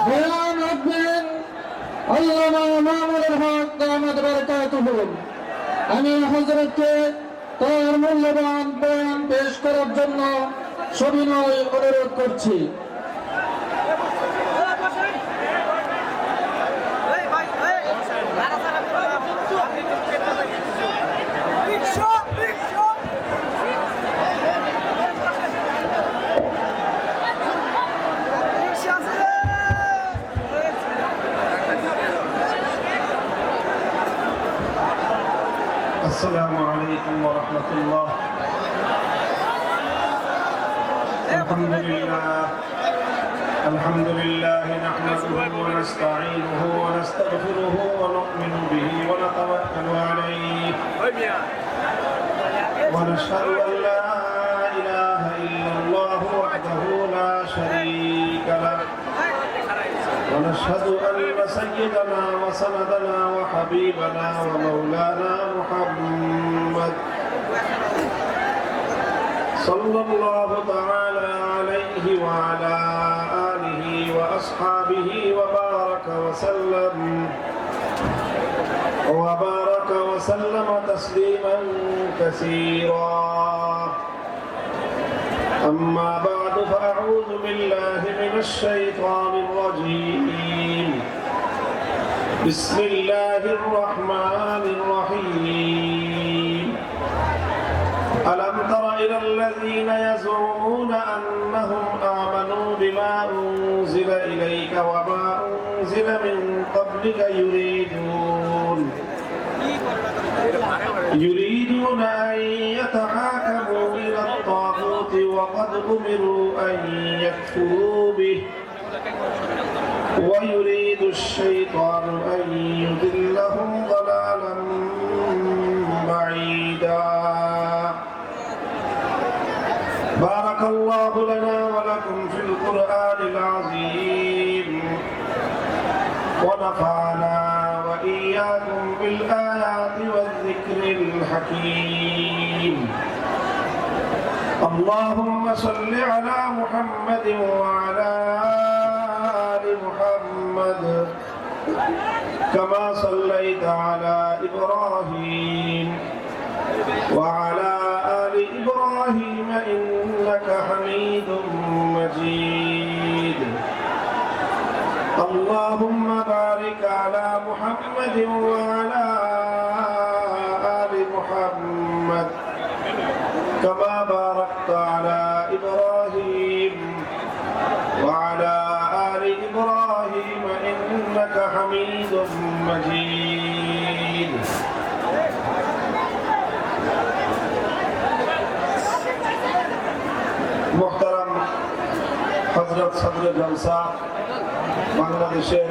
বয়ান রাখবেন আল্লামা মামুনুল হক দামাত বারাকাতুহু। আমি হযরতকে তার মূল্যবান বয়ান পেশ করার জন্য সবিনয় অনুরোধ করছি। السلام عليكم ورحمة الله. الحمد لله نحمده ونستعينه ونستغفره ونؤمن به ونتوكل عليه ونشهد أن لا إله إلا الله وحده لا شريك له ونشهد أن سيدنا وسندنا وحبيبنا ومولانا محمد صلى الله تعالى عليه وعلى آله وأصحابه وبارك وسلم تسليما كثيرا. أما بعد فأعوذ بالله من الشيطان الرجيم. بسم الله الرحمن الرحيم. ألم تر إلى الذين يزعمون أنهم آمنوا بما أنزل إليك وما أنزل من قبلك يريدون أن يتحاكموا إلى الطاغوت وقد أمروا أن يكفروا به ويريد الشيطان أن يضلهم ضلالا بعيدا. بارك الله لنا ولكم في القرآن العظيم ونفعنا وإياكم بالآيات والذكر الحكيم. اللهم صل على محمد وعلى آل محمد كما صليت على إبراهيم وعلى آل إبراهيم إنك حميد مجيد. اللهم بارك على محمد وعلى آل محمد كما باركت على إبراهيم وعلى آل إبراهيم إنك حميد مجيد. محترم হযরত সদর জলসা বাংলাদেশের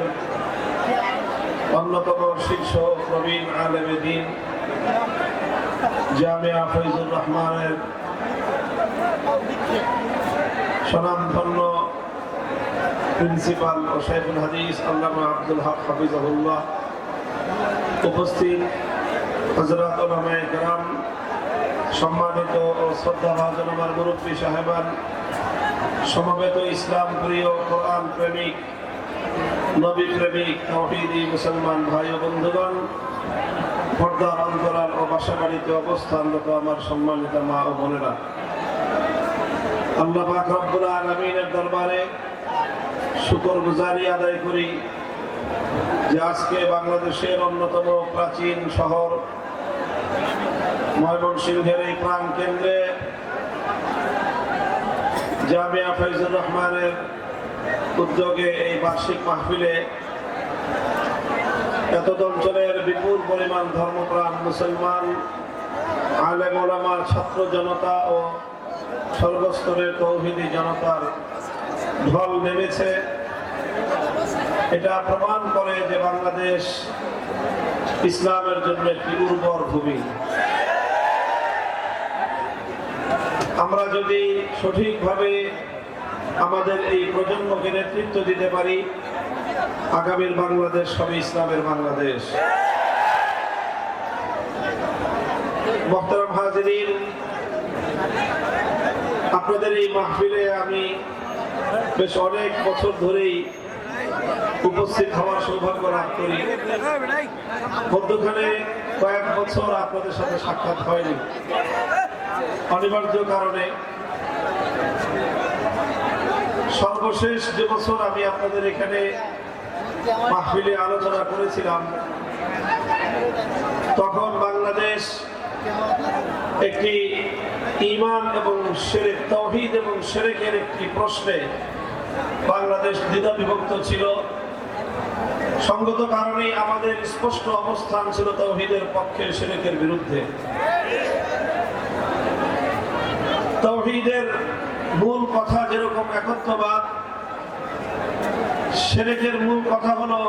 অন্যতম শীর্ষ প্রবীণ আলেমে দ্বীন জামিয়া ফয়জুর রহমানের স্বনামধন্য প্রিন্সিপাল ও শাইখুল হাদিস আল্লামা আব্দুল হক হাফিজাহুল্লাহ, উপস্থিত হযরত উলামায়ে কেরাম, সম্মানিত ও শ্রদ্ধাভাজন আমার মুরব্বী সাহেবান, সমবেত ইসলাম প্রিয়, কোরআন প্রেমিক, নবী প্রেমিক, তাওহীদি মুসলমান ভাই ও বন্ধুগণ, পর্দার অন্তরাল ও বাসাবাড়িতে অবস্থানরত আমার সম্মানিত মা ও বোনেরা, আল্লাহ পাক রব্বুল আলামিনের দরবারে শুকরগুজারি আদায় করি যে আজকে বাংলাদেশের অন্যতম প্রাচীন শহর ময়মনসিংহের এই প্রাণ কেন্দ্রে জামিয়া ফয়জুর রহমানের উদ্যোগে এই বার্ষিক মাহফিলে এত অঞ্চলের বিপুল পরিমাণ ধর্মপ্রাণ মুসলমান, আলেম ওলামা, ছাত্র জনতা ও সর্বস্তরের তৌহিদি জনতার ঢল নেমেছে। এটা প্রমাণ করে যে বাংলাদেশ ইসলামের জন্য একটি উর্বর ভূমি। আমরা যদি সঠিকভাবে আমাদের এই প্রজন্মকে নেতৃত্ব দিতে পারি, আগামীর বাংলাদেশ হবে ইসলামের বাংলাদেশ। মুহতারাম হাজিরিন, আপনাদের এই মাহফিলে আমি বেশ অনেক বছর ধরেই উপস্থিত হওয়ার সৌভাগ্য লাভ করি। মধ্যখানে কয়েক বছর আপনাদের সাথে সাক্ষাৎ হয়নি, অনিবার্য কারণে। সর্বশেষ যে বছর আমি আপনাদের এখানে মাহফিলে আলোচনা করেছিলাম, তখন বাংলাদেশ একটি ঈমান এবং শিরক, তাওহীদ এবং শিরকের একটি প্রশ্নে বাংলাদেশ দ্বিধা বিভক্ত ছিল। সঙ্গত কারণে আমাদের স্পষ্ট অবস্থান ছিল তাওহীদের পক্ষে, শিরকের বিরুদ্ধে। তাওহীদের মূল কথা যেরকম একত্ববাদ, শিরকের মূল কথা হলো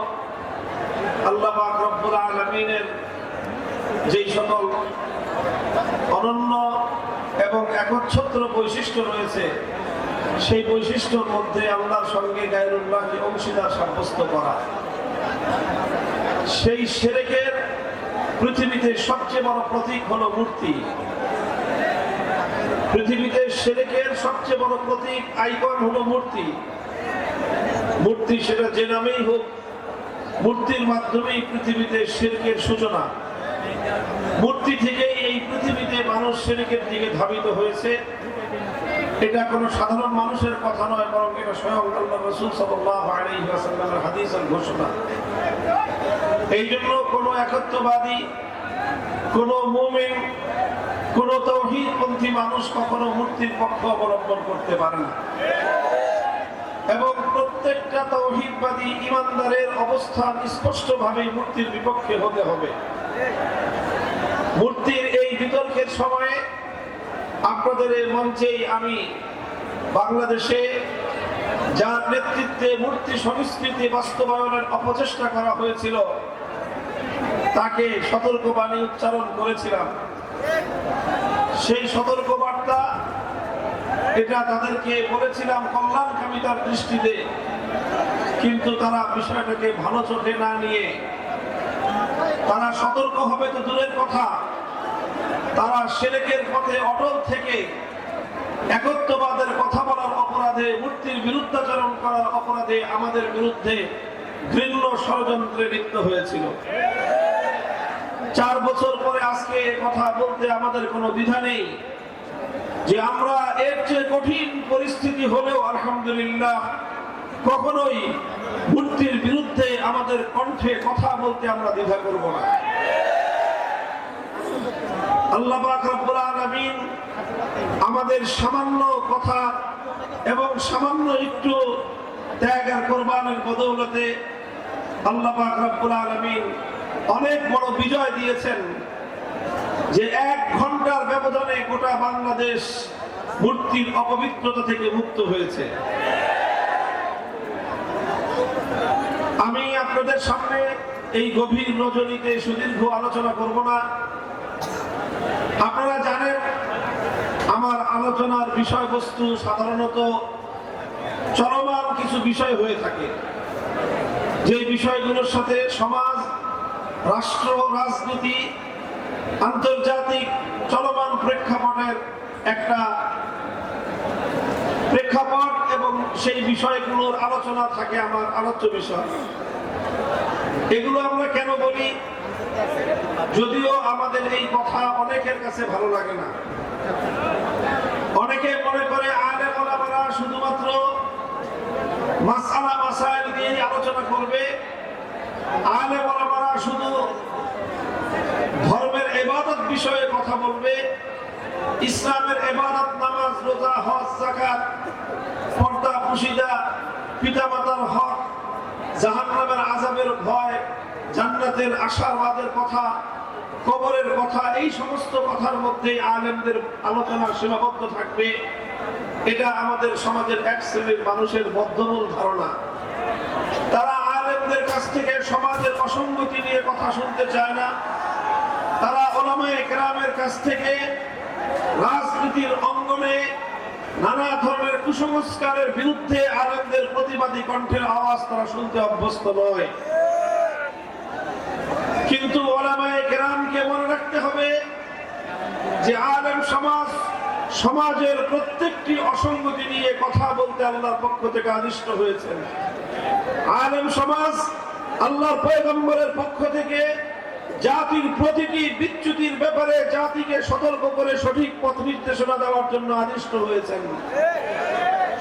আল্লাহ পাক রব্বুল আলামিনের যেই সকল অনন্য এবং একচ্ছত্র বৈশিষ্ট্য রয়েছে, সেই বৈশিষ্ট্যের মধ্যে আল্লাহর সঙ্গে গায়রুল্লাহকে অংশীদার সাব্যস্ত করা। সেই শিরকের পৃথিবীতে সবচেয়ে বড় প্রতীক হলো মূর্তি। পৃথিবীতে শিরকের সবচেয়ে বড় প্রতীক, আইকন হলো মূর্তি। মূর্তি সেটা যে নামেই হোক, মূর্তির মাধ্যমেই পৃথিবীতে শিরকের সূচনা। মূর্তি থেকেই এই পৃথিবীতে মানুষ শিরকের দিকে ধাবিত হয়েছে। এটা কোনো সাধারণ মানুষের কথা নয়, বরং এটা স্বয়ং আল্লাহ রাসূল সাল্লাল্লাহু আলাইহি ওয়াসাল্লামের হাদিসের ঘোষণা। এই জন্য কোনো একত্ববাদী, কোনো মুমিন, কোনো তাওহীদপন্থী মানুষ কখনো মূর্তির পক্ষ অবলম্বন করতে পারে না। এবং প্রত্যেকটা তাওহীদবাদী ঈমানদারের অবস্থান স্পষ্টভাবে মূর্তির বিপক্ষে হতে হবে। মূর্তির এই বিতর্কের সময়ে আপনাদের এই মঞ্চেই আমি বাংলাদেশে যার নেতৃত্বে মূর্তি সংস্কৃতি বাস্তবায়নের অপচেষ্টা করা হয়েছিল, তাকে সতর্কবাণী উচ্চারণ করেছিলাম। সেই সতর্কবার্তা এটা তাদেরকে বলেছিলাম কল্যাণকামিতার দৃষ্টিতে, কিন্তু তারা বিষয়টাকে ভালো চোখে না নিয়ে তারা সতর্ক হবে তো দূরের কথা, তারা শিরকের পথে অটল থেকে একত্ববাদের কথা বলার অপরাধে, মূর্তির বিরুদ্ধাচরণ করার অপরাধে আমাদের বিরুদ্ধে ঘৃণ্য ষড়যন্ত্রে লিপ্ত হয়েছিল। 4 বছর পরে আজকে কথা বলতে আমাদের কোনো দ্বিধা নেই যে আমরা এর চেয়ে কঠিন পরিস্থিতি হলেও আলহামদুলিল্লাহ কখনোই মূর্তির বিরুদ্ধে আমাদের কণ্ঠে কথা বলতে আমরা দ্বিধা করব না। আল্লাহ পাক রব্বুল আলামিন আমাদের সামান্য কথা এবং সামান্য একটু ত্যাগ আর কোরবানের বদৌলতে আল্লাহ পাক রব্বুল আলামিন অনেক বড় বিজয় দিয়েছেন, যে 1 ঘন্টার ব্যবধানে গোটা বাংলাদেশ মূর্তির অপবিত্রতা থেকে মুক্ত হয়েছে। আমি আপনাদের সামনে এই গভীর রজনীতে সুদীর্ঘ আলোচনা করব না। আপনারা জানেন আমার আলোচনার বিষয়বস্তু সাধারণত চলমান কিছু বিষয় হয়ে থাকে, যে বিষয়গুলোর সাথে সমাজ, রাষ্ট্র, রাজনীতি, আন্তর্জাতিক চলমান প্রেক্ষাপটের একটা প্রেক্ষাপট এবং সেই বিষয়গুলোর আলোচনা থাকে আমার আলোচ্য বিষয়। এগুলো আমরা কেন বলি? যদিও আমাদের এই কথা অনেকের কাছে ভালো লাগে না। অনেকে মনে করে আলেম ওলামারা শুধুমাত্র মাসআলা মাসাইল নিয়ে আলোচনা করবে, আলেম ওলামারা শুধু ধর্মের ইবাদত বিষয়ে কথা বলবে, ইসলামের ইবাদত, নামাজ, রোজা, হজ, যাকাত, পর্দা, পুশিদা, পিতামাতার হক, জাহান্নামের আযাবের ভয়, জান্নাতের আশাবাদের কথা, কবরের কথা, এই সমস্ত কথার মধ্যে আলেমদের আলোচনা সীমাবদ্ধ থাকবে। এটা আমাদের সমাজের এক শ্রেণীর মানুষের বদ্ধমূল ধারণা। তারা আলেমদের কাছ থেকে সমাজের অসঙ্গতি নিয়ে কথা শুনতে চায় না। তারা উলামায়ে কেরামের কাছ থেকে রাজনীতির অঙ্গনে নানা ধরনের কুসংস্কারের বিরুদ্ধে আলেমদের প্রতিবাদী কণ্ঠের আওয়াজ তারা শুনতে অভ্যস্ত নয়। কিন্তু উলামায়ে কেরামকে মনে রাখতে হবে যে আলেম সমাজ, সমাজের প্রত্যেকটি অসঙ্গতি নিয়ে কথা বলতে আল্লাহর পক্ষ থেকে আদিষ্ট হয়েছেন। আলেম সমাজ আল্লাহর পয়গম্বরের পক্ষ থেকে জাতির প্রতিটি বিচ্যুতির ব্যাপারে জাতিকে সতর্ক করে সঠিক পথ নির্দেশনা দেওয়ার জন্য আদিষ্ট হয়েছেন।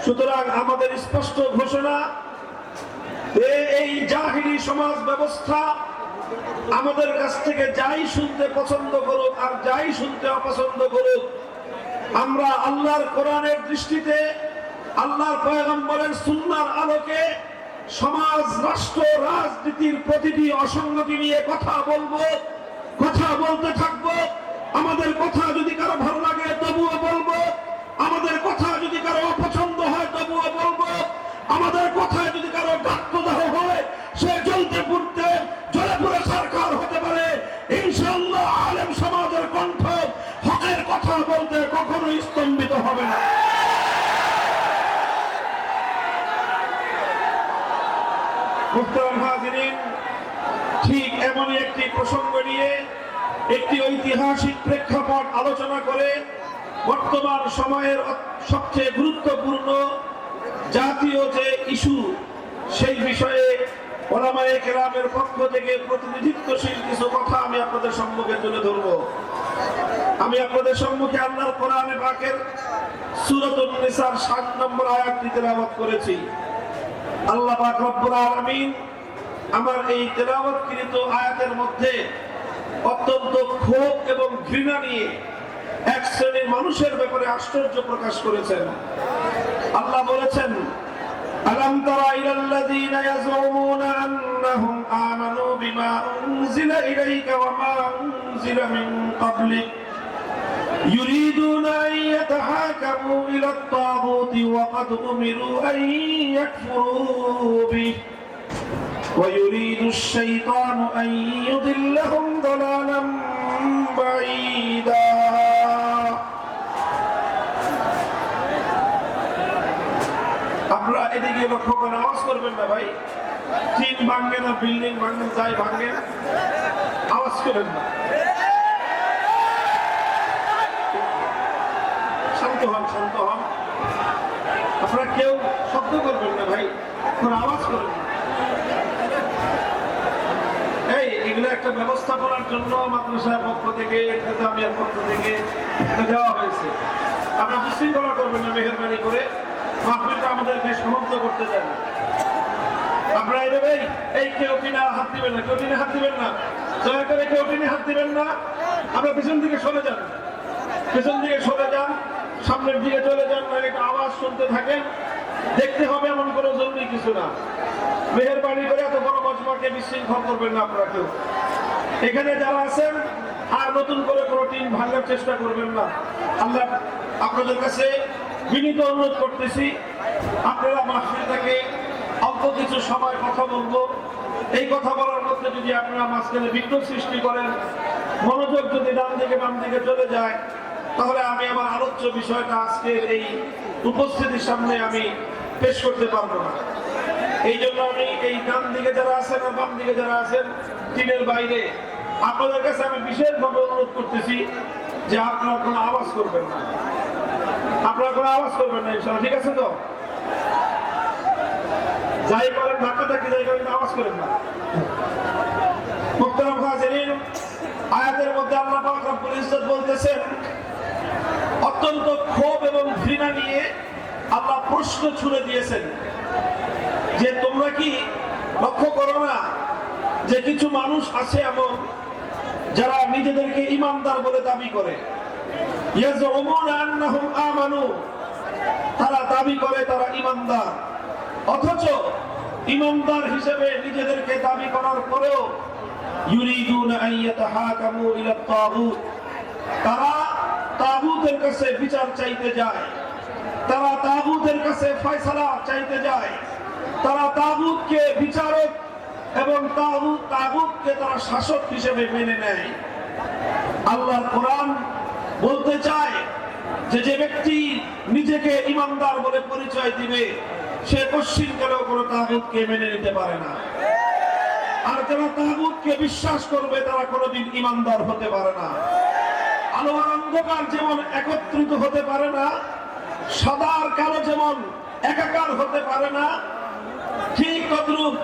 সুতরাং আমাদের স্পষ্ট ঘোষণা, এই জাহিলি সমাজ ব্যবস্থা আমাদের কাছ থেকে যাই শুনতে পছন্দ করুক আর যাই শুনতে অপছন্দ করুক, আমরা আল্লাহর কোরআনের দৃষ্টিতে, আল্লাহর পয়গম্বরের সুন্নাহর আলোকে সমাজ, রাষ্ট্র, রাজনীতির প্রতিটি অসঙ্গতি নিয়ে কথা বলবো, কথা বলতে থাকবো। আমাদের কথা যদি কারো ভালো লাগে তবুও বলবো, আমাদের কথা যদি কারো অপছন্দ হয় তবুও বলবো, আমাদের কথায় যদি কারো গাত্রদাহ হয় সে জ্বলতে পুড়তে জ্বলে পুড়ে সরকার হতে পারে। ইনশাআল্লাহ আলেম সমাজের কণ্ঠ হকের কথা বলতে কখনোই স্তম্ভিত হবে না। মুহতারাম হাজিরিন, ঠিক এমনই একটি প্রসঙ্গ নিয়ে একটি ঐতিহাসিক প্রেক্ষাপট আলোচনা করে বর্তমান সময়ের সবচেয়ে গুরুত্বপূর্ণ জাতীয় যে ইস্যু, সেই বিষয়ে ওলামায়ে কেরামের পক্ষ থেকে প্রতিনিধিত্বশীল কিছু কথা আমি আপনাদের সম্মুখে তুলে ধরব। আমি আপনাদের সম্মুখে আল্লাহর কোরআনে পাকের সূরাতুন নিসার 7 নম্বর আয়াতটি তেলাওয়াত করেছি। আল্লাহ পাক রব্বুল আলামিন আমার এই তেলাওয়াতকৃত আয়াতের মধ্যে অত্যন্ত ক্ষোভ এবং ঘৃণা নিয়ে এক শ্রেণীর মানুষের ব্যাপারে আশ্চর্য প্রকাশ করেছেন। আল্লাহ বলেছেন, আলাম তারা ইলাল্লাযীনা ইয়াজউমুনা আন্নাহুম আমানু বিমা উনজিলা ইলাইকা ওয়া মা উনজিলা মিন ক্বাবলিক ইউরিদুনা আন ইয়াতাহাকামু ইলাত তাগুতি ওয়া ক্বাদ উমিরু আন ইয়াকফুরু বিহি ওয়া ইউরিদু আশ-শাইতানু আন ইউদিল্লাহুম দালালাম বাঈদা। আপনারা এদিকে লক্ষ্য করে আওয়াজ করবেন না ভাই। টিন ভাঙবে না, বিল্ডিং ভাঙবেন, যাই ভাঙবেন, আওয়াজ করেন না। শান্ত হন, শান্ত হন। আপনারা কেউ শব্দ করবেন না ভাই, কোনো আওয়াজ করবেন না। এই এগুলো একটা ব্যবস্থাপনার জন্য মাদ্রাসার পক্ষ থেকে, জামিয়ার পক্ষ থেকে দেওয়া হয়েছে। আপনারা বিশৃঙ্খলা করবেন না মেহেরবানি করে, মাহফিলটা আমাদেরকে সমাপ্ত করতে দেন। আপনারা এইভাবে এই কেউ টিনে হাত দিবেন না, কেউ টিনে হাত দিবেন না, দয়া করে কেউ টিনে হাত দিবেন না। আপনারা পিছন দিকে সরে যান, পিছন দিকে সরে যান, সামনের দিকে চলে যান, না একটা আওয়াজ শুনতে থাকেন। দেখতে হবে এমন কোনো জরুরি কিছু না। মেহেরবানি করে এত বড় মজমাকে বিশৃঙ্খল করবেন না আপনারা কেউ। এখানে যারা আছেন আর নতুন করে কোনো টিম ভাঙার চেষ্টা করবেন না। আল্লাহ আপনাদের কাছে বিনীত অনুরোধ করতেছি, আপনারা মাহফিল থেকে অল্প কিছু সময় কথা বলবো। এই কথা বলার মধ্যে যদি আপনারা মাঝখানে বিঘ্ন সৃষ্টি করেন, মনোযোগ যদি ডান দিকে বাম দিকে চলে যায়, তাহলে আমি আমার আলোচ্য বিষয়টা আজকের এই উপস্থিতির সামনে আমি পেশ করতে পারবো না। এই জন্য আমি এই ডান দিকে যারা আছেন আর বাম দিকে যারা আছেন টিনের বাইরে, আপনাদের কাছে আমি বিশেষভাবে অনুরোধ করতেছি যে আপনারা কোনো আওয়াজ করবেন না, আপনারা কোনো আওয়াজ করবেন না, ইনশাআল্লাহ, ঠিক আছে তো? যাই করেন ধাক্কাধাক্কি, যাই করেন আওয়াজ করেন না। মুহতারাম হাজিরিন, আয়াতের মধ্যে আল্লাহ পাক রব্বুল ইজ্জত বলতেছেন, অত্যন্ত ক্ষোভ এবং ঘৃণা নিয়ে আল্লাহ প্রশ্ন ছুড়ে দিয়েছেন যে তোমরা কি লক্ষ্য করো না যে কিছু মানুষ আছে এমন যারা নিজেদেরকে ইমানদার বলে দাবি করে, ইয়াজউমুনা আন্নাহুম আমানু, তারা দাবি করে তারা ইমানদার, অথচ ইমানদার হিসেবে নিজেদেরকে দাবি করার পরেও ইউরিদুনা আন ইয়াতাহাকামু ইলা তাগুত, তারা তাগুতের কাছে বিচার চাইতে যায়, তারা তাগুতের কাছে ফয়সালা চাইতে যায়, তারা তাগুতকে বিচারক এবং তাগুতকে তারা শাসক হিসেবে মেনে নেয়। আল্লাহর কোরআন বলতে চায় যে যে ব্যক্তি নিজেকে ইমানদার বলে পরিচয় দিবে সে কশ্চিনকালেও কোনো তাগুতকে মেনে নিতে পারে না। আর যারা তাগুতকে বিশ্বাস করবে তারা কোনোদিন ইমানদার হতে পারে না। আলো আর অন্ধকার যেমন একত্রিত হতে পারে না, সাদা আর কালো যেমন একাকার হতে পারে না, ঠিক তদ্রূপ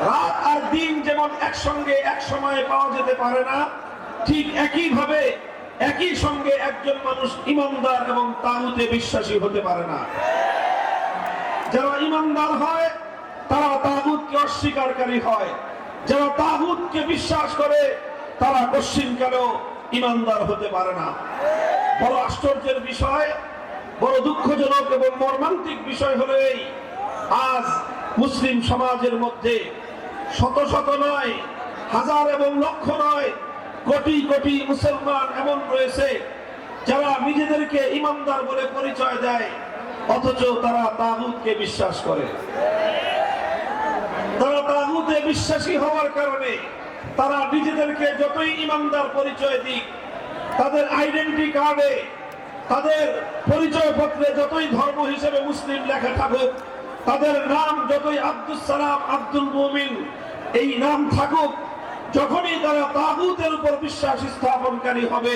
রাত আর দিন যেমন একসঙ্গে এক সময়ে পাওয়া যেতে পারে না, ঠিক একইভাবে একই সঙ্গে একজন মানুষ ইমানদার এবং তাগুতে বিশ্বাসী হতে পারে না। যারা ইমানদার হয় তারা তাগুতকে অস্বীকারী হয়, যারা তাগুতকে বিশ্বাস করে তারা কশ্চিনকালেও ইমানদার হতে পারে না। বড় আশ্চর্যের বিষয়, বড় দুঃখজনক এবং মর্মান্তিক বিষয় হলো এই, আজ মুসলিম সমাজের মধ্যে শত শত নয়, হাজার এবং লক্ষ নয়, কোটি কোটি মুসলমান এমন রয়েছে যারা নিজেদেরকে ইমানদার বলে পরিচয় দেয়, অথচ তারা তাগুতকে বিশ্বাস করে। তারা তাগুতে বিশ্বাসী হওয়ার কারণে তারা নিজেদেরকে যতই ইমানদার পরিচয় দিক, তাদের আইডেন্টি কার্ডে, তাদের পরিচয় পত্রে যতই ধর্ম হিসেবে মুসলিম লেখা থাকুক, তাদের নাম যতই আব্দুল সালাম, আব্দুল মুমিন এই নাম থাকুক, যখনই তারা তাগুতের উপর বিশ্বাস স্থাপনকারী হবে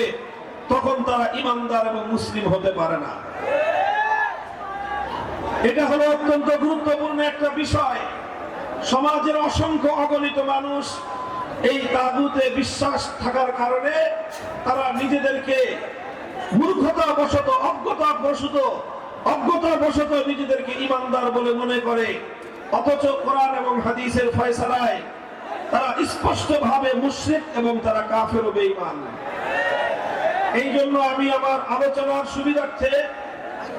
তখন তারা ইমানদার এবং মুসলিম হতে পারে না। এটা হলো অত্যন্ত গুরুত্বপূর্ণ একটা বিষয়। সমাজের অসংখ্য অগণিত মানুষ এই তাগুতে বিশ্বাস থাকার কারণে তারা নিজেদেরকে মূর্খতাবশত, অজ্ঞতাবশত নিজেদেরকে ইমানদার বলে মনে করে, অথচ কোরআন এবং হাদিসের ফয়সালায় তারা স্পষ্টভাবে মুশরিক এবং তারা কাফের ও বেঈমান। এই জন্য আমি আমার আলোচনার সুবিধার্থে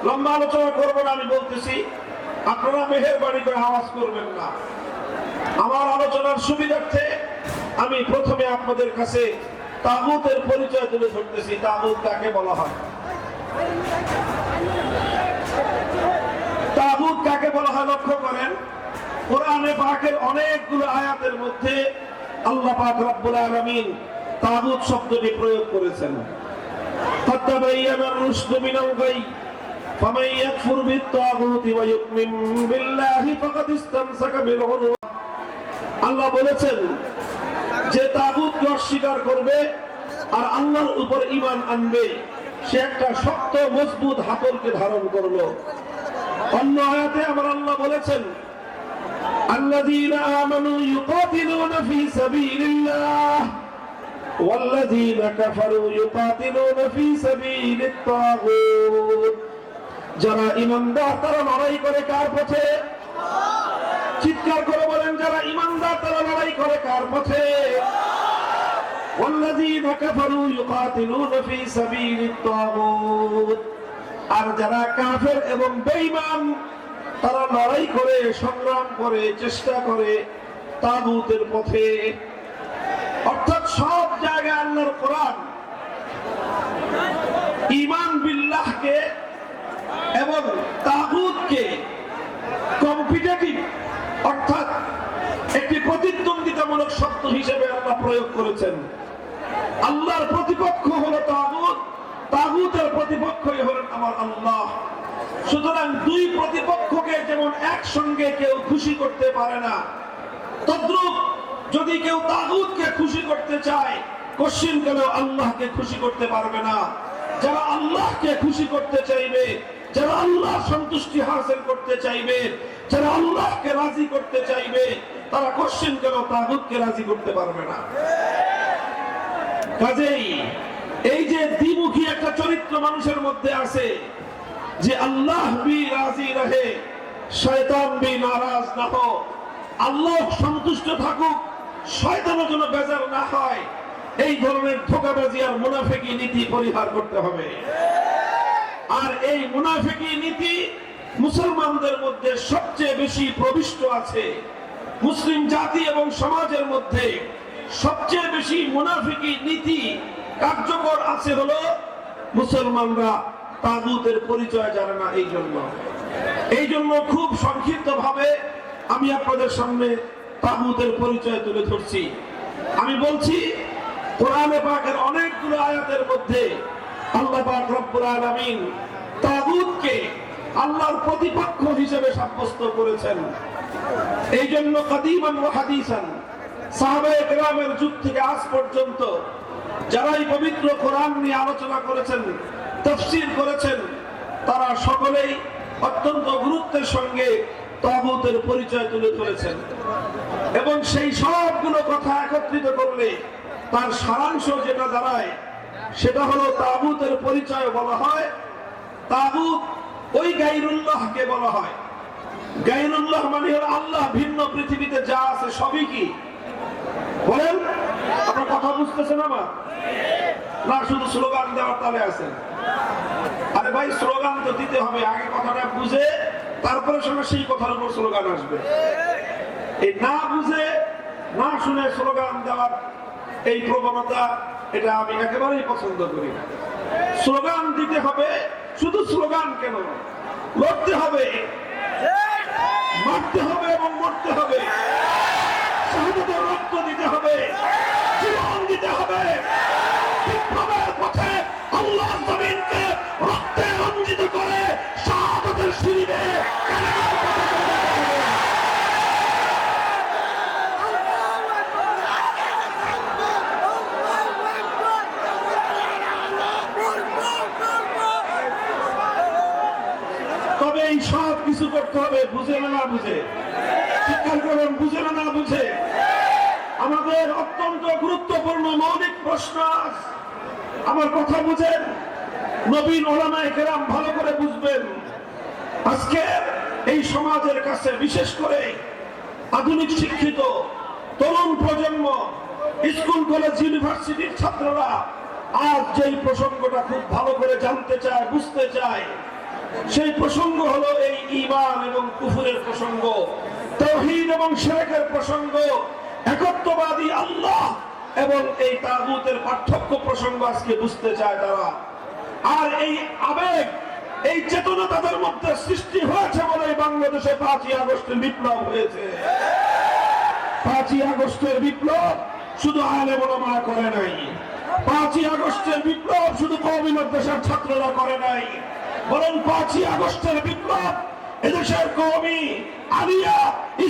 লম্বা আলোচনা করব না, আমি বলতেছি আপনারা মেহেরবানি করে আওয়াজ করবেন না। আমার আলোচনার সুবিধার্থে আমি প্রথমে আপনাদের কাছে তাগুতের পরিচয় তুলে ধরতেছি। তাগুত কাকে বলা হয়? তাগুত কাকে বলা হয় লক্ষ্য করেন, কোরআনে পাকের অনেকগুলো আয়াতের মধ্যে আল্লাহ পাক রব্বুল আলামিন তাগুত শব্দটি প্রয়োগ করেছেন। ফাতাবায়ানা আর-রুশদু মিনাল গাই ফামান ইয়াকফুর বিত-তাগুতি ওয়া ইউমিন বিল্লাহি ফাকাদ ইসতামসাকা বিল উরওয়া। আল্লাহ বলেছেন যে তাগুতকে অস্বীকার করবে আর আল্লাহর উপর ঈমান আনবে, সে একটা শক্ত মজবুত হাতলকে ধারণ করলো। অন্য আয়াতে আমার আল্লাহ বলেছেন الذين آمنوا يقاتلون في سبيل الله والذين كفروا يقاتلون في سبيل الطاغوت। যারা ঈমানদার তারা লড়াই করে কার পথে? চিৎকার করে বলেন, যারা ঈমানদার তারা লড়াই করে কার পথে? والذين كفروا يقاتلون في سبيل الطاغوت। আর যারা কাফের এবং বেঈমান তারা লড়াই করে, সংগ্রাম করে, চেষ্টা করে তাগুতের পথে। অর্থাৎ সব জায়গায় আল্লাহর কোরআন ঈমান বিল্লাহকে এবং তাগুতকে কম্পিটিটিভ অর্থাৎ একটি প্রতিদ্বন্দ্বিতামূলক শব্দ হিসেবে আল্লাহ প্রয়োগ করেছেন। আল্লাহর প্রতিপক্ষ হলো তাগুত, তাগুতের প্রতিপক্ষই হলেন আমার আল্লাহ। সুতরাং দুই প্রতিপক্ষকে যেমন একসঙ্গে কেউ খুশি করতে পারে না, তদ্রূপ যদি কেউ তাগুতকে খুশি করতে চায় কশ্চিনকালেও আল্লাহকে খুশি করতে পারবে না। যারা আল্লাহকে খুশি করতে চাইবে, যারা আল্লাহ সন্তুষ্টি হাসিল করতে চাইবে, যারা আল্লাহকে রাজি করতে চাইবে, তারা কশ্চিনকালেও তাগুতকে রাজি করতে পারবে না। কাজেই এই যে দ্বিমুখী একটা চরিত্র মানুষের মধ্যে আছে, যে আল্লাহ ভি রাজি রহে শয়তান ভি নারাজ না হো, আল্লাহ সন্তুষ্ট থাকুক শয়তানও যেন বেজার না হয়, এই ধরনের ধোঁকাবাজি আর মুনাফিকি নীতি পরিহার করতে হবে। আর এই মুনাফিকি নীতি মুসলমানদের মধ্যে সবচেয়ে বেশি প্রবিষ্ট আছে। মুসলিম জাতি এবং সমাজের মধ্যে সবচেয়ে বেশি মুনাফিকি নীতি কার্যকর আছে হলো মুসলমানরা তাগুতের পরিচয় জানে না। এই জন্য খুব সংক্ষিপ্ত ভাবে আমি আপনাদের সামনে তাগুতের পরিচয় তুলে ধরছি। আমি বলছি কোরআনে পাকের অনেকগুলো আয়াতের মধ্যে আল্লাহ পাক রব্বুল আলামিন তাগুতকে আল্লাহর প্রতিপক্ষ হিসেবে সাব্যস্ত করেছেন। এই জন্য কাদিমান ওয়া হাদিসান সাহাবায়ে কেরামের যুগ থেকে আজ পর্যন্ত যারাই পবিত্র কোরআন নিয়ে আলোচনা করেছেন, তাফসীর করেছেন, তারা সকলেই অত্যন্ত গুরুত্বের সঙ্গে তাগুতের পরিচয় তুলে ধরেছেন এবং সেই সবগুলো কথা একত্রিত করলে তার সারাংশ যেটা দাঁড়ায় সেটা হলো তাগুতের পরিচয় বলা হয় তাগুত ওই গায়রুল্লাহকে বলা হয়। গায়রুল্লাহ মানে হলো আল্লাহ ভিন্ন পৃথিবীতে যা আছে সবই কি বলেন? আপনার কথা বুঝতেছেন আমার? না শুধু স্লোগান দেওয়ার তালে আছেন? আরে ভাই স্লোগান তো দিতে হবে, আগে কথাটা বুঝে তারপরে শোনা সেই কথার উপর স্লোগান আসবে। এই না বুঝে না শুনে স্লোগান দেওয়ার এই প্রবণতা এটা আমি একেবারেই পছন্দ করি না। স্লোগান দিতে হবে, শুধু স্লোগান কেন, লড়তে হবে, মারতে হবে এবং মরতে হবে, শাহাদাতের রক্ত দিতে হবে, জীবন দিতে হবে, বিপ্লবের পথে আল্লাহর জমিনকে রক্তে রঞ্জিত করে শাহাদাতের সিঁড়িতে তবে এই সব কিছু করতে হবে। বুঝে না না বুঝে? শিক্ষা করবেন, বুঝে না না বুঝে? আমাদের অত্যন্ত গুরুত্বপূর্ণ মৌলিক প্রশ্ন, আমার কথা বুঝেন, নবীন ওলামায়ে কেরাম ভালো করে বুঝবেন। আজকে এই সমাজের কাছে বিশেষ করে আধুনিক শিক্ষিত তরুণ প্রজন্ম, স্কুল কলেজ ইউনিভার্সিটির ছাত্ররা আজ যেই প্রসঙ্গটা খুব ভালো করে জানতে চায়, বুঝতে চায়, সেই প্রসঙ্গ হলো এই ঈমান এবং কুফরের প্রসঙ্গ, তাওহীদ এবং শিরকের প্রসঙ্গ, একত্ববাদী আল্লাহ এবং এই তাগুতের পার্থক্য প্রসঙ্গ আজকে বুঝতে চায় তারা। আর এই আবেগ, এই চেতনা তাদের মধ্যে সৃষ্টি হয়েছে বলে বাংলাদেশে 5ই আগস্টের বিপ্লব হয়েছে। 5ই আগস্টের বিপ্লব শুধু আলেম ওলামা করে নাই, 5ই আগস্টের বিপ্লব শুধু কওমি মাদ্রাসার ছাত্ররা করে নাই, বরং 5ই আগস্টের বিপ্লব এদেশের কওমি আলিয়া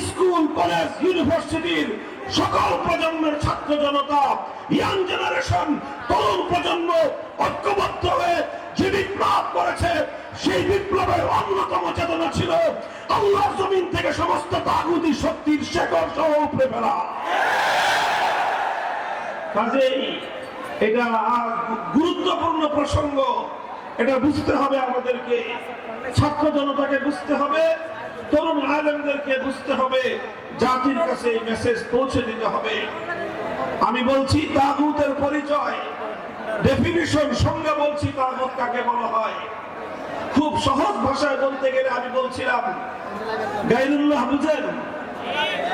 স্কুল কলেজ ইউনিভার্সিটির সকল প্রজন্মের ছাত্র জনতা, ইয়াং জেনারেশন, তরুণ প্রজন্ম ঐক্যবদ্ধ হয়ে যে বিপ্লব করেছে, সেই বিপ্লবের অন্যতম চেতনা ছিল আল্লাহর জমিন থেকে সমস্ত তাগুতি শক্তির শেকড় সহ উপড়ে ফেলা। কাজেই এটা গুরুত্বপূর্ণ প্রসঙ্গ, এটা বুঝতে হবে আমাদেরকে, ছাত্র জনতাকে বুঝতে হবে, তরুণ আলেমদেরকে বুঝতে হবে, জাতির কাছে এই মেসেজ পৌঁছে দিতে হবে। আমি বলছি তাগুতের পরিচয়, ডেফিনিশন, সংজ্ঞা বলছি তাগুত কাকে বলা হয়। খুব সহজ ভাষায় বলতে গেলে আমি বলছিলাম গায়রুল্লাহ বুঝেন?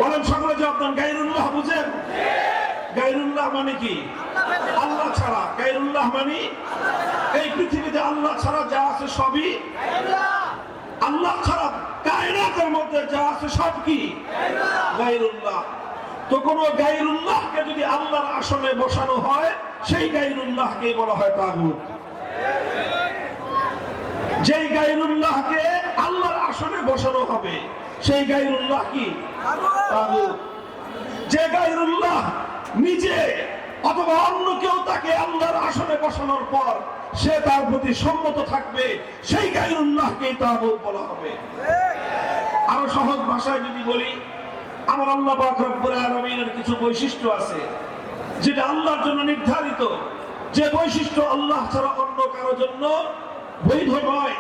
বলেন সকলে জবাব দেন, গায়রুল্লাহ বুঝেন? গায়রুল্লাহ মানে কি? আল্লাহ ছাড়া। গায়রুল্লাহ মানে এই পৃথিবীতে আল্লাহ ছাড়া যা আছে সবই আল্লাহ ছাড়া, কায়নাতের মধ্যে যা আছে সব কি গায়রুল্লাহ। তো কোন গায়রুল্লাহকে যদি আল্লাহর আসনে বসানো হয়, সেই গায়রুল্লাহকে বলা হয় তাগুত। যেই গায়রুল্লাহকে আল্লাহর আসনে বসানো হবে, সেই গায়রুল্লাহ কি তাগুত। যে গায়রুল্লাহ নিজে অথবা অন্য কেউ তাকে আল্লাহর আসনে বসানোর পর সে তার প্রতি সম্মত থাকবে, সেই গায়রুল্লাহকেই তাগুত বলা হবে। আরো সহজ ভাষায় যদি বলি, আমার আল্লাহ পাক রব্বুল আলামিনের কিছু বৈশিষ্ট্য আছে যেটা আল্লাহর জন্য নির্ধারিত, যে বৈশিষ্ট্য আল্লাহ ছাড়া অন্য কারো জন্য বৈধ নয়,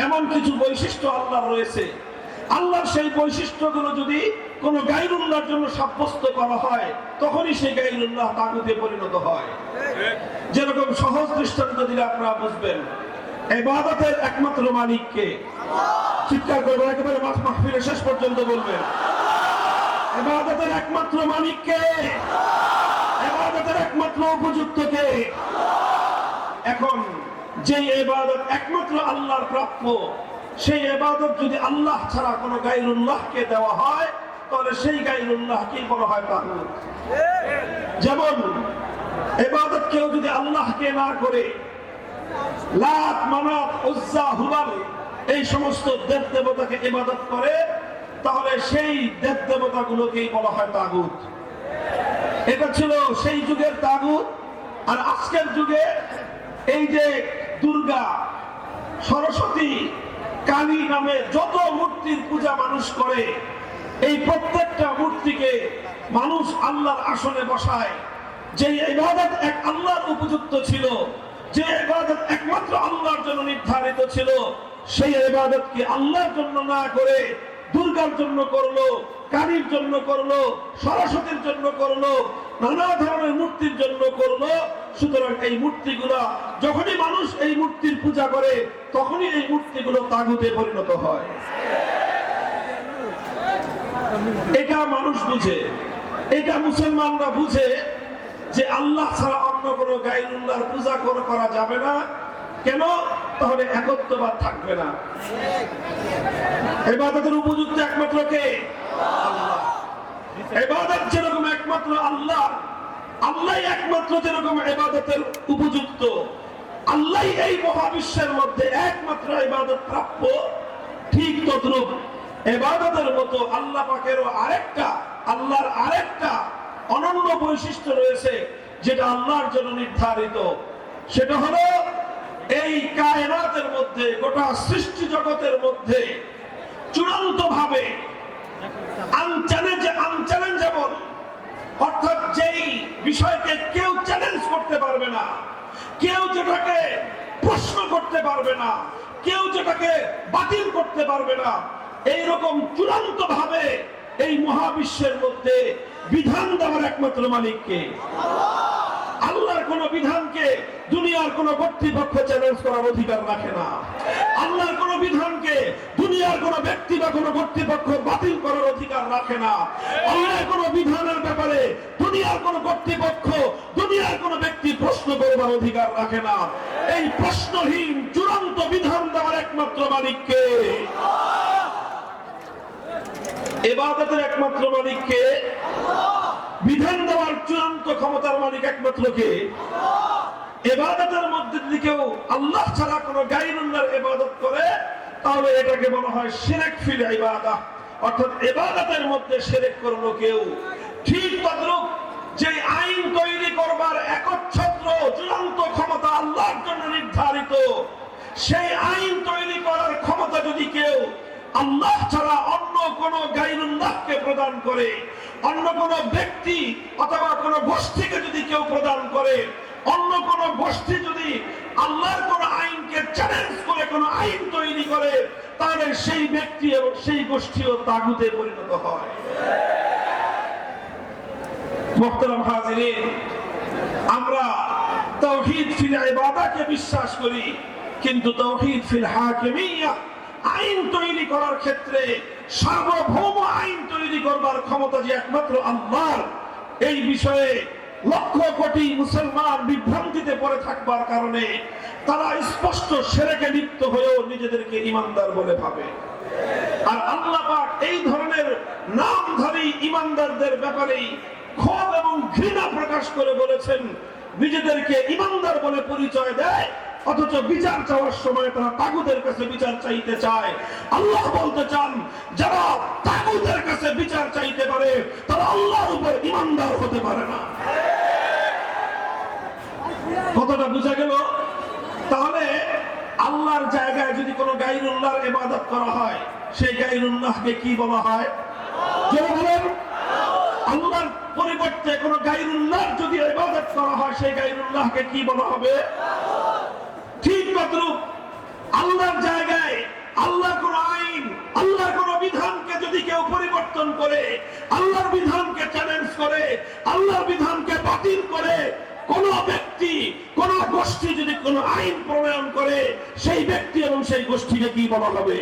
এমন কিছু বৈশিষ্ট্য আল্লাহর রয়েছে। আল্লাহর সেই বৈশিষ্ট্যগুলো যদি কোন গায়রুল্লাহর জন্য সাব্যস্ত করা হয়, তখনই সেই গায়রুল্লাহ তাগুতে পরিণত হয়। যেরকম সহজ দৃষ্টান্ত দিলে আপনারা বুঝবেন, ইবাদতের একমাত্র মালিক কে? চিৎকার করবেন, একেবারে মাহফিলের শেষ পর্যন্ত বলবেন, ইবাদতের একমাত্র মালিক কে? ইবাদতের একমাত্র উপযুক্ত কে? এখন যে ইবাদত একমাত্র আল্লাহর প্রাপ্য, সেই ইবাদত যদি আল্লাহ ছাড়া কোনো গায়রুল্লাহকে দেওয়া হয়, তাহলে সেই গায়রুল্লাহকেই বলা হয় তাগুত। যেমন ইবাদত কেউ যদি আল্লাহকে না করে লাত, মানাত, উজ্জা, হুবাল এই সমস্ত দেব দেবতাকে ইবাদত করে, তাহলে সেই দেব দেবতাগুলোকেই বলা হয় তাগুত। এটা ছিল সেই যুগের তাগুত। আর আজকের যুগে এই যে দুর্গা, সরস্বতী, কালী নামে যত মূর্তির পূজা মানুষ করে, এই প্রত্যেকটা মূর্তিকে মানুষ আল্লাহর আসনে বসায়। যে ইবাদত এক আল্লাহর উপযুক্ত ছিল, যে ইবাদত একমাত্র আল্লাহর জন্য নির্ধারিত ছিল, সেই ইবাদতকে আল্লাহর জন্য না করে দুর্গার জন্য করলো, কালীর জন্য করলো, সরস্বতীর জন্য করলো, নানা ধরনের মূর্তির জন্য করলো। সুতরাং এই মূর্তিগুলা যখনই মানুষ এই মূর্তির পূজা করে, তখনই এই মূর্তিগুলো তাগুতে পরিণত হয়। এটা মানুষ বুঝে, এটা মুসলমানরা বুঝে যে আল্লাহ ছাড়া অন্য কোনো গায়রুল্লাহর পূজা করা যাবে না। কেন? তাহলে একত্ববাদ থাকবে না। ইবাদতের উপযুক্ত একমাত্র কে? আল্লাহ। ইবাদত যেরকম একমাত্র আল্লাহ, আল্লাহ একমাত্র যেরকম ইবাদতের উপযুক্ত, আল্লাহ এই মহাবিশ্বের মধ্যে একমাত্র ইবাদত প্রাপ্য, ঠিক তদ্রূপ ইবাদতের মতো আল্লাহ পাকেরও আল্লাহর আরেকটা অনন্য বৈশিষ্ট্য রয়েছে, যেটা আল্লাহর জন্য নির্ধারিত। সেটা হলো এই কায়নাতের মধ্যে, গোটা সৃষ্টি জগতের মধ্যে চূড়ান্ত ভাবে আনচ্যালেঞ্জেবল, অর্থাৎ যেই বিষয়কে কেউ চ্যালেঞ্জ করতে পারবে না, কেউ যেটাকে প্রশ্ন করতে পারবে না, কেউ যেটাকে বাতিল করতে পারবে না, এইরকম চূড়ান্ত ভাবে এই মহাবিশ্বের মধ্যে বিধান দেওয়ার একমাত্র মালিককে। আল্লাহর কোন বিধানকে দুনিয়ার কোন কর্তৃপক্ষ চ্যালেঞ্জ করার অধিকার রাখে না। আল্লাহর কোন বিধানকে দুনিয়ার কোন ব্যক্তি বা কোন কর্তৃপক্ষ বাতিল করার অধিকার রাখে না। আল্লাহর কোন বিধানের ব্যাপারে দুনিয়ার কোন কর্তৃপক্ষ, দুনিয়ার কোন ব্যক্তি প্রশ্ন করবার অধিকার রাখে না। এই প্রশ্নহীন চূড়ান্ত বিধান দেওয়ার একমাত্র মালিককে, ইবাদতের একমাত্র মালিককে, বিধান দেওয়ার চূড়ান্ত ক্ষমতার মালিক একমাত্র কে? ইবাদতের মধ্যে যদি কেউ আল্লাহ ছাড়া কোনো গায়রুল্লাহর ইবাদত করে, তাহলে এটাকে বলা হয় শিরক ফিল ইবাদাহ, অর্থাৎ ইবাদতের মধ্যে শিরক করলো কেউ। ঠিক তদ্রূপ যে আইন তৈরি করবার একচ্ছত্র চূড়ান্ত ক্ষমতা আল্লাহর জন্য নির্ধারিত, সেই আইন তৈরি করার ক্ষমতা যদি কেউ আল্লাহ ছাড়া অন্য কোন গায়রুল্লাহকে প্রদান করে, অন্য কোন ব্যক্তি অথবা কোন গোষ্ঠীকে যদি কেউ প্রদান করে, অন্য কোন গোষ্ঠী যদি আল্লাহর কোন আইনকে চ্যালেঞ্জ করে কোন আইন তৈরি করে, তাহলে সেই ব্যক্তি এবং সেই গোষ্ঠীও তাগুতে পরিণত হয়। মুহতারাম হাজিরিন, আমরা তাওহীদ ফিল ইবাদাহকে বিশ্বাস করি, কিন্তু তাওহীদ ফিল হাকিমিyyah, আইন তৈরি করার ক্ষেত্রে সার্বভৌম আইন তৈরি করবার ক্ষমতা যে একমাত্র আল্লাহর, এই বিষয়ে লক্ষ কোটি মুসলমান বিভ্রান্তিতে পড়ে থাকবার কারণে তারা স্পষ্ট শিরকে লিপ্ত হয়েও নিজেদেরকে ঈমানদার বলে ভাবে। আর আল্লাহ পাক এই ধরনের নামধারী ঈমানদারদের ব্যাপারে ক্ষোভ এবং ঘৃণা প্রকাশ করে বলেছেন, নিজেদেরকে ঈমানদার বলে পরিচয় দেয়, অথচ বিচার চাওয়ার সময় তারা তাগুতের কাছে বিচার চাইতে চায়। আল্লাহ বলতে চান, যারা তাগুতের কাছে বিচার চাইতে পারে তারা আল্লাহর উপর ঈমানদার হতে পারে না। কতটা বোঝা গেল? তাহলে আল্লাহর জায়গায় যদি কোনো গায়রুল্লাহর ইবাদত করা হয়, সেই গায়রুল্লাহকে কি বলা হয়? যারা বলেন আল্লাহর পরিবর্তে কোনো গায়রুল্লাহর যদি ইবাদত করা হয়, সেই গায়রুল্লাহকে কি বলা হবে? ঠিক তদ্রূপ আল্লাহর জায়গায় আল্লাহর কোন আইন, আল্লাহর কোন বিধানকে যদি কেউ পরিবর্তন করে, আল্লাহর বিধানকে চ্যালেঞ্জ করে, আল্লাহর বিধানকে বাতিল করে, কোন ব্যক্তি, কোন গোষ্ঠী যদি কোন আইন প্রণয়ন করে, সেই ব্যক্তি এবং সেই গোষ্ঠীকে কি বলা হবে?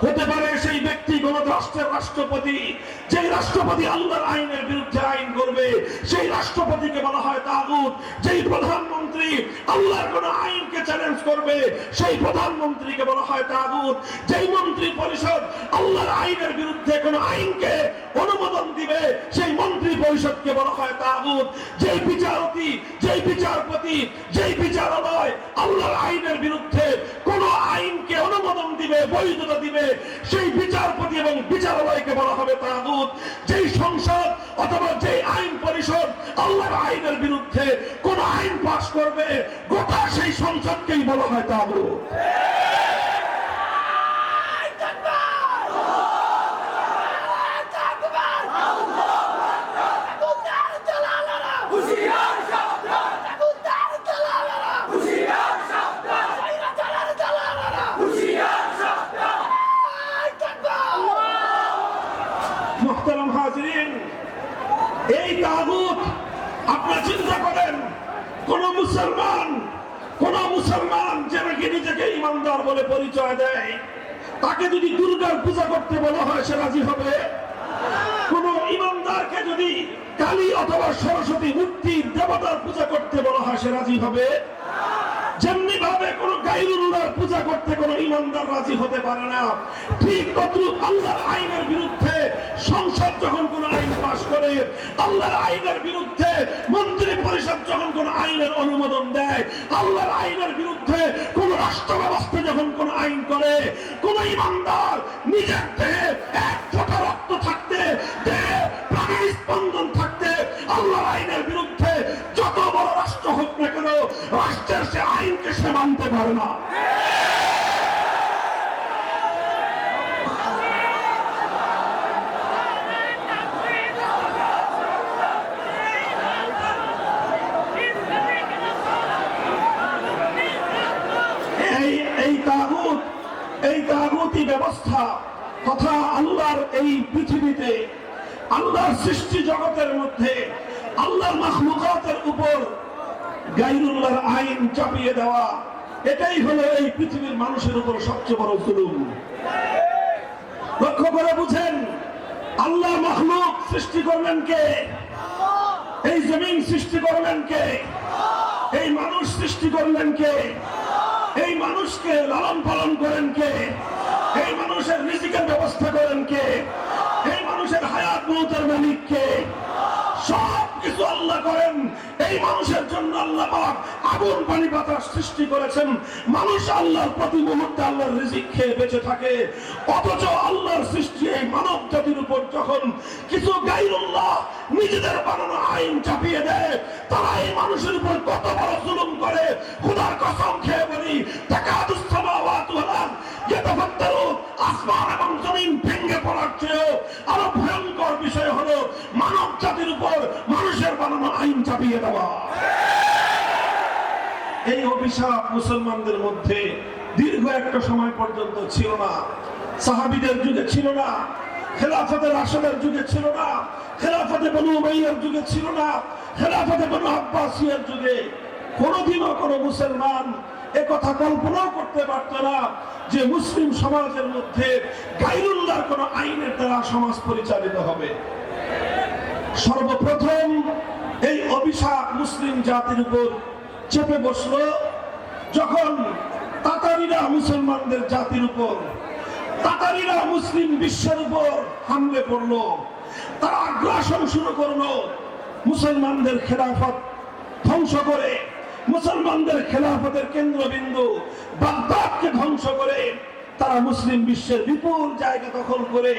হতে পারে সেই ব্যক্তি কোন রাষ্ট্রের রাষ্ট্রপতি, যে রাষ্ট্রপতি আল্লাহর আইনের বিরুদ্ধে আইন করবে, সেই রাষ্ট্রপতিকে বলা হয় তাগুত। যেই প্রধানমন্ত্রী আল্লাহর কোন আইনকে চ্যালেঞ্জ করবে, সেই প্রধানমন্ত্রীকে বলা হয় তাগুত। যেই মন্ত্রী পরিষদ আল্লাহর আইনের বিরুদ্ধে কোন আইনকে অনুমোদন দিবে, সেই মন্ত্রী পরিষদকে বলা হয় তাগুত। যেই বিচারপতি, যেই বিচারপতি, যেই বিচারালয় আল্লাহর আইনের বিরুদ্ধে কোন আইনকে অনুমোদন দিবে, বৈধতা দিবে, সেই বিচারপতি এবং বিচারালয়কে বলা হবে তাগুত। যেই সংসদ অথবা যেই আইন পরিষদ আল্লাহর আইনের বিরুদ্ধে কোন আইন পাস করবে, গোটা সেই সংসদকেই বলা হয় তাগুত। এই তাগুত আপনারা চিন্তা করেন, কোন মুসলমান যে নাকি নিজেকে ইমানদার বলে পরিচয় দেয়, তাকে যদি দুর্গার পূজা করতে বলা হয় সে রাজি হবে? কোন ইমানদারকে যদি কালী অথবা সরস্বতী মূর্তির দেবতার পূজা করতে বলা হয় সে রাজি হবে? যেমনি ভাবে কোন গায়রুল্লাহর পূজা করতে কোন ইমানদার রাজি হতে পারে না, ঠিক তদ্রুপ আল্লাহর আইনের বিরুদ্ধে সংসদ যখন কোন আইন পাশ করে, আল্লাহর আইনের বিরুদ্ধে মন্ত্রী পরিষদ যখন কোন আইনের অনুমোদন দেয়, আল্লাহর আইনের বিরুদ্ধে কোন রাষ্ট্র ব্যবস্থা যখন কোন আইন করে, কোন ইমানদার নিজের দেহে এক ফোঁটা রক্ত থাকতে, দেহে প্রাণের স্পন্দন থাকতে আল্লাহর আইনের বিরুদ্ধে যত বড় রাষ্ট্র হোক না কেন, রাষ্ট্রের সে আইনকে সে মানতে পারে না। এই তাগুতি ব্যবস্থা তথা আল্লাহর এই পৃথিবীতে, আল্লাহর সৃষ্টি জগতের মধ্যে, আল্লাহর মাখলুকাতের উপর গায়রুল্লাহর আইন চাপিয়ে দেওয়া, এটাই হলো এই পৃথিবীর মানুষের উপর সবচেয়ে বড় জুলুম। লক্ষ্য করে বুঝেন, আল্লাহ মাখলুক সৃষ্টি করলেন কে? এই জমিন সৃষ্টি করলেন কে? এই মানুষ সৃষ্টি করলেন কে? এই মানুষকে লালন পালন করেন কে? এই মানুষের রিজিকের ব্যবস্থা করেন কে? এই মানুষের হায়াত মৌতের মালিক কে? সব কিছু আল্লাহ করেন। এই মানুষের জন্য আল্লাহ পাক আগুন পানি বাতাস সৃষ্টি করেছেন। মানুষ আল্লাহর প্রতি মুহূর্তে আল্লাহর রিজিক খেয়ে বেঁচে থাকে। অথচ আল্লাহর সৃষ্টি এই মানব জাতির উপর যখন কিছু গায়রুল্লাহ নিজেদের বানানো আইন চাপিয়ে দেয়, তারা এই মানুষের উপর কত বড় জুলুম করে, খোদার কসম খেয়ে বলি, তাকাদুস সামাওয়াতু ওয়াল আরদ ইয়াতাফাত্তারু, আসমান এবং জমিন ভেঙে পড়ার চেয়েও আরো ভয়ঙ্কর বিষয় হলো মানব জাতির উপর মানুষের বানানো আইন চাপিয়ে দেওয়া। এই অভিশাপ মুসলমানদের মধ্যে দীর্ঘ একটা সময় পর্যন্ত ছিল না। সাহাবীদের যুগে ছিল না, খেলাফতে রাশেদের যুগে ছিল না, খেলাফতে বনু উমাইয়ার যুগে ছিল না, খেলাফতে বনু আব্বাসিয়ার যুগে কোনোদিনও কোনো মুসলমান একথা কল্পনাও করতে পারত না যে মুসলিম সমাজের মধ্যে গায়রুল্লাহর কোন আইনের দ্বারা সমাজ পরিচালিত হবে। সর্বপ্রথম এই অভিশাপ মুসলিম জাতির উপর চেপে বসলো যখন তাতারিরা মুসলমানদের জাতির উপর, তাতারিরা মুসলিম বিশ্বের উপর হামলে পড়লো। তারা আগ্রাসন শুরু করলো, মুসলমানদের খেলাফত ধ্বংস করে, মুসলমানদের খেলাফতের কেন্দ্রবিন্দু বাগদাদকে ধ্বংস করে তারা মুসলিম বিশ্বের বিপুল জায়গা দখল করে